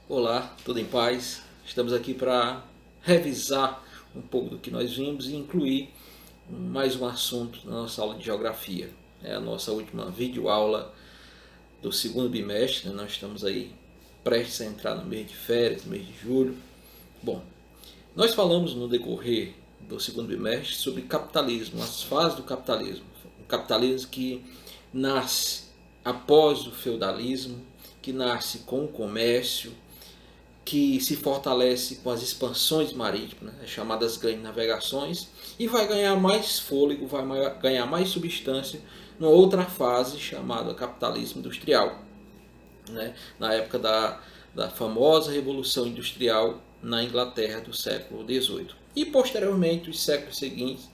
Olá, tudo em paz? Estamos aqui para revisar um pouco do que nós vimos e incluir mais um assunto na nossa aula de geografia. É a nossa última videoaula do segundo bimestre, né? Nós estamos aí prestes a entrar no mês de férias, no mês de julho. Bom, nós falamos no decorrer do segundo bimestre sobre capitalismo, as fases do capitalismo. O capitalismo que nasce após o feudalismo, que nasce com o comércio, que se fortalece com as expansões marítimas, né, chamadas grandes navegações, e vai ganhar mais fôlego, vai ganhar mais substância numa outra fase chamada capitalismo industrial, né, na época da famosa Revolução Industrial na Inglaterra do século XVIII. E posteriormente, os séculos seguintes,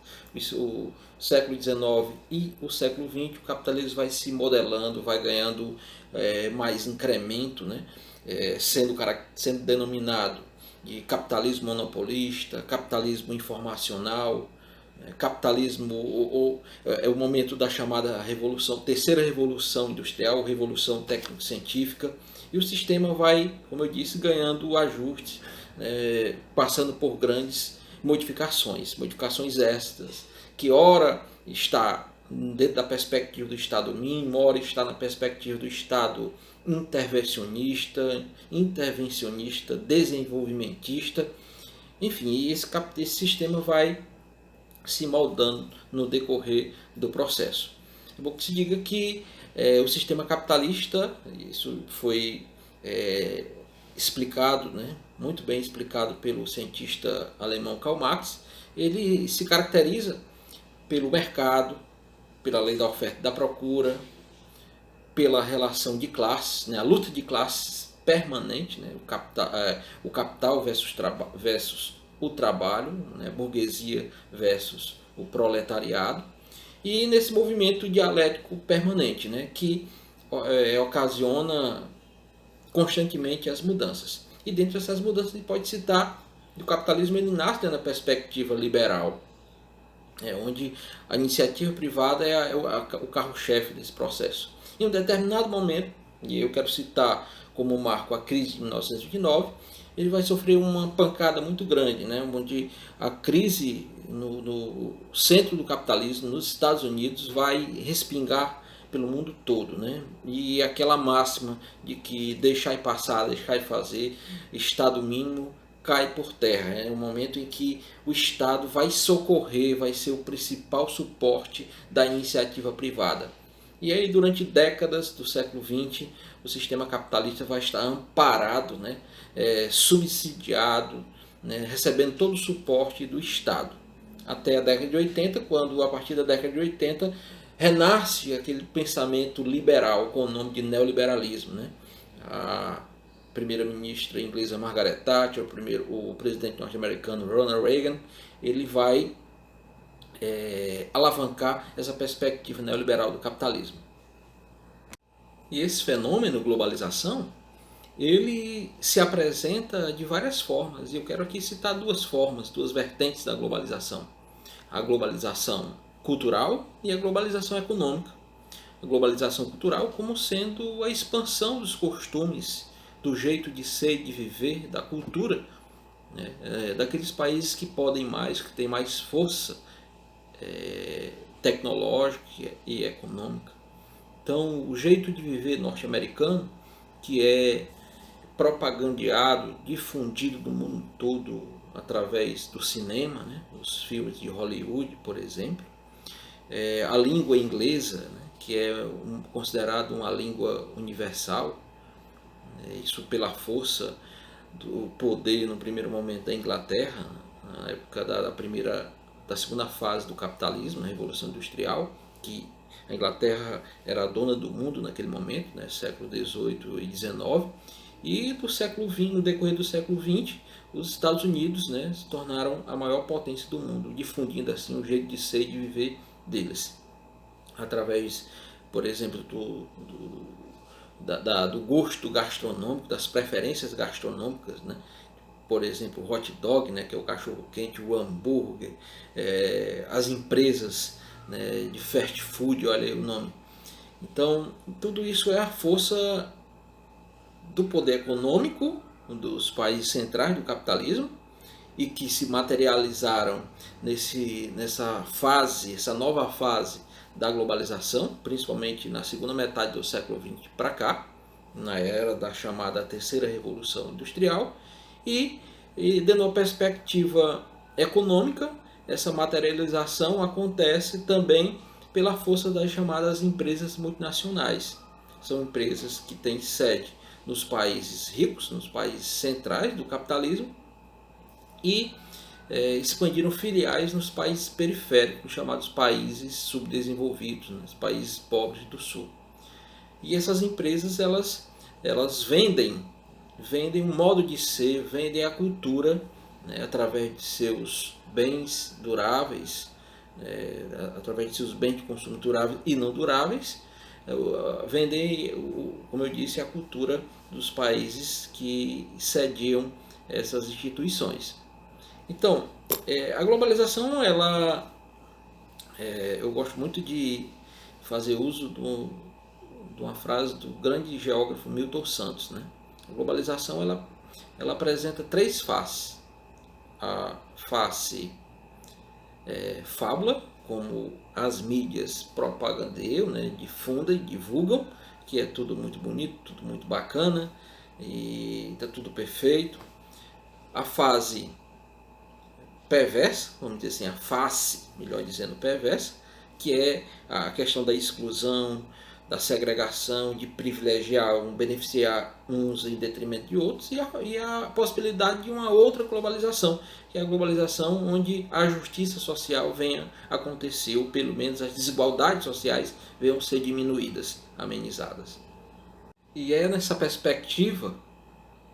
o século XIX e o século XX, o capitalismo vai se modelando, vai ganhando mais incremento, né? Sendo denominado de capitalismo monopolista, capitalismo informacional, capitalismo é o momento da chamada revolução, terceira revolução industrial, revolução técnico-científica, e o sistema vai, como eu disse, ganhando ajustes, passando por grandes modificações estas, que ora está dentro da perspectiva do Estado mínimo, ora está na perspectiva do Estado intervencionista, desenvolvimentista. Enfim, esse sistema vai se moldando no decorrer do processo. É bom que se diga que o sistema capitalista, isso foi explicado, né, muito bem explicado pelo cientista alemão Karl Marx, ele se caracteriza pelo mercado, pela lei da oferta e da procura, pela relação de classes, né, a luta de classes permanente, né, o capital versus o trabalho, né, burguesia versus o proletariado, e nesse movimento dialético permanente, né, que ocasiona constantemente as mudanças. E dentre essas mudanças a gente pode citar que o capitalismo ele nasce na perspectiva liberal, onde a iniciativa privada é o carro-chefe desse processo. Em um determinado momento, e eu quero citar como marco a crise de 1929, ele vai sofrer uma pancada muito grande, né? Onde a crise no centro do capitalismo, nos Estados Unidos, vai respingar pelo mundo todo, né? E aquela máxima de que deixar e passar, deixar e fazer, Estado mínimo, cai por terra. É um momento em que o Estado vai socorrer, vai ser o principal suporte da iniciativa privada. E aí, durante décadas do século XX, o sistema capitalista vai estar amparado, né, subsidiado, né, recebendo todo o suporte do Estado. Até a década de 80, quando, a partir da década de 80, renasce aquele pensamento liberal com o nome de neoliberalismo. Né? A primeira-ministra inglesa Margaret Thatcher, o presidente norte-americano Ronald Reagan, ele vai alavancar essa perspectiva neoliberal do capitalismo. E esse fenômeno globalização, ele se apresenta de várias formas, e eu quero aqui citar duas formas, duas vertentes da globalização. A globalização cultural e a globalização econômica. A globalização cultural como sendo a expansão dos costumes, do jeito de ser e de viver, da cultura, né, daqueles países que podem mais, que têm mais força tecnológica e econômica. Então, o jeito de viver norte-americano, que é propagandeado, difundido do mundo todo através do cinema, né, os filmes de Hollywood, por exemplo, a língua inglesa, né, que é considerada uma língua universal, né, isso pela força do poder no primeiro momento da Inglaterra, na época da segunda fase do capitalismo, na Revolução Industrial, que a Inglaterra era a dona do mundo naquele momento, né, século XVIII e XIX, e no decorrer do século XX, os Estados Unidos, né, se tornaram a maior potência do mundo, difundindo assim o jeito de ser e de viver deles, através, por exemplo, do gosto gastronômico, das preferências gastronômicas, né? Por exemplo, o hot dog, né, que é o cachorro quente, o hambúrguer, as empresas, né, de fast food, olha aí o nome. Então, tudo isso é a força do poder econômico um dos países centrais do capitalismo e que se materializaram nessa fase, essa nova fase da globalização, principalmente na segunda metade do século XX para cá, na era da chamada Terceira Revolução Industrial, e dentro da perspectiva econômica, essa materialização acontece também pela força das chamadas empresas multinacionais. São empresas que têm sede nos países ricos, nos países centrais do capitalismo, e expandiram filiais nos países periféricos, chamados países subdesenvolvidos, né, os países pobres do sul. E essas empresas elas vendem um modo de ser, vendem a cultura, né, através de seus bens duráveis, através de seus bens de consumo duráveis e não duráveis, vendem, como eu disse, a cultura dos países que sediam essas instituições. Então, a globalização, eu gosto muito de fazer uso de uma frase do grande geógrafo Milton Santos, né? A globalização ela apresenta três faces. A face fábula, como as mídias propagandeiam, né? Difundem, divulgam, que é tudo muito bonito, tudo muito bacana e está tudo perfeito. A fase perversa, vamos dizer assim, a face, melhor dizendo, perversa, que é a questão da exclusão, da segregação, de privilegiar, beneficiar uns em detrimento de outros, e a possibilidade de uma outra globalização, que é a globalização onde a justiça social venha a acontecer, ou pelo menos as desigualdades sociais venham a ser diminuídas, amenizadas. E é nessa perspectiva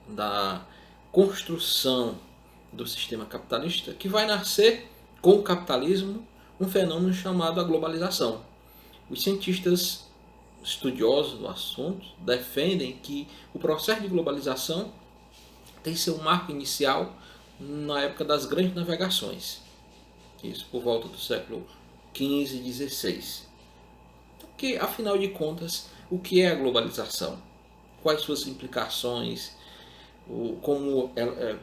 da construção do sistema capitalista que vai nascer com o capitalismo um fenômeno chamado a globalização. Os cientistas estudiosos do assunto defendem que o processo de globalização tem seu marco inicial na época das grandes navegações, isso por volta do século XV e XVI. Porque, afinal de contas, o que é a globalização? Quais suas implicações? Como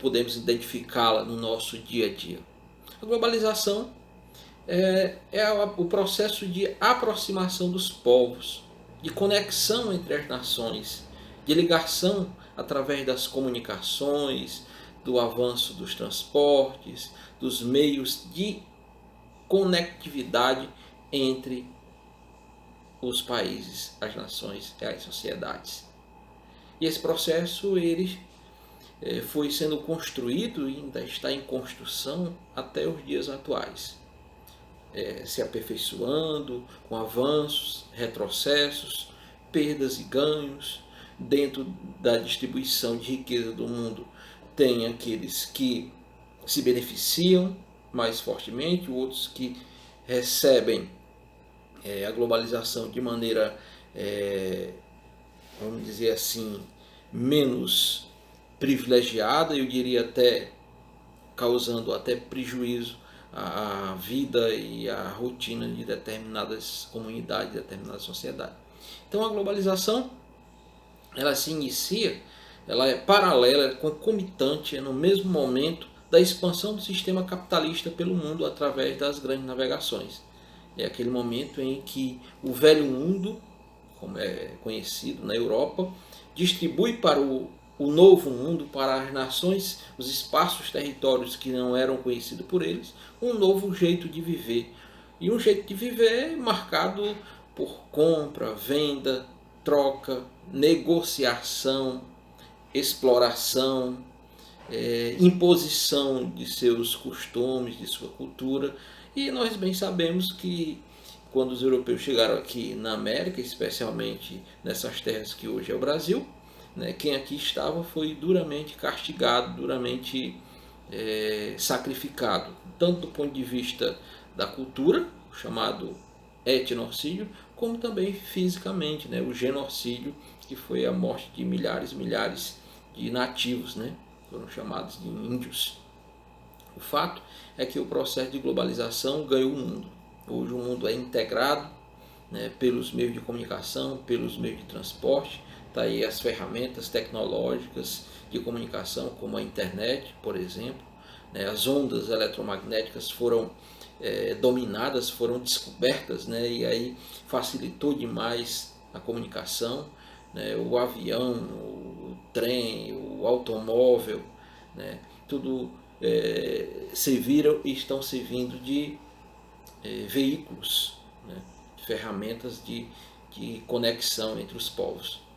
podemos identificá-la no nosso dia a dia? A globalização é o processo de aproximação dos povos, de conexão entre as nações, de ligação através das comunicações, do avanço dos transportes, dos meios de conectividade entre os países, as nações e as sociedades. E esse processo ele foi sendo construído e ainda está em construção até os dias atuais, se aperfeiçoando com avanços, retrocessos, perdas e ganhos. Dentro da distribuição de riqueza do mundo tem aqueles que se beneficiam mais fortemente, outros que recebem a globalização de maneira, vamos dizer assim, menos privilegiada, eu diria até causando até prejuízo à vida e à rotina de determinadas comunidades, de determinadas sociedades. Então a globalização ela se inicia, ela é paralela, é concomitante, é no mesmo momento da expansão do sistema capitalista pelo mundo através das grandes navegações. É aquele momento em que o velho mundo, como é conhecido na Europa, distribui para o novo mundo, para as nações, os espaços, territórios que não eram conhecidos por eles, um novo jeito de viver. E um jeito de viver marcado por compra, venda, troca, negociação, exploração, imposição de seus costumes, de sua cultura. E nós bem sabemos que quando os europeus chegaram aqui na América, especialmente nessas terras que hoje é o Brasil, né, quem aqui estava foi duramente castigado, duramente sacrificado, tanto do ponto de vista da cultura, chamado etnocídio, como também fisicamente, né, o genocídio, que foi a morte de milhares e milhares de nativos, né, foram chamados de índios. O fato é que o processo de globalização ganhou o mundo. Hoje o mundo é integrado, né, pelos meios de comunicação, pelos meios de transporte, Tá aí as ferramentas tecnológicas de comunicação, como a internet, por exemplo, né? As ondas eletromagnéticas foram dominadas, foram descobertas, né? E aí facilitou demais a comunicação, né? O avião, o trem, o automóvel, né? Tudo serviram e estão servindo de veículos, né? Ferramentas de conexão entre os povos.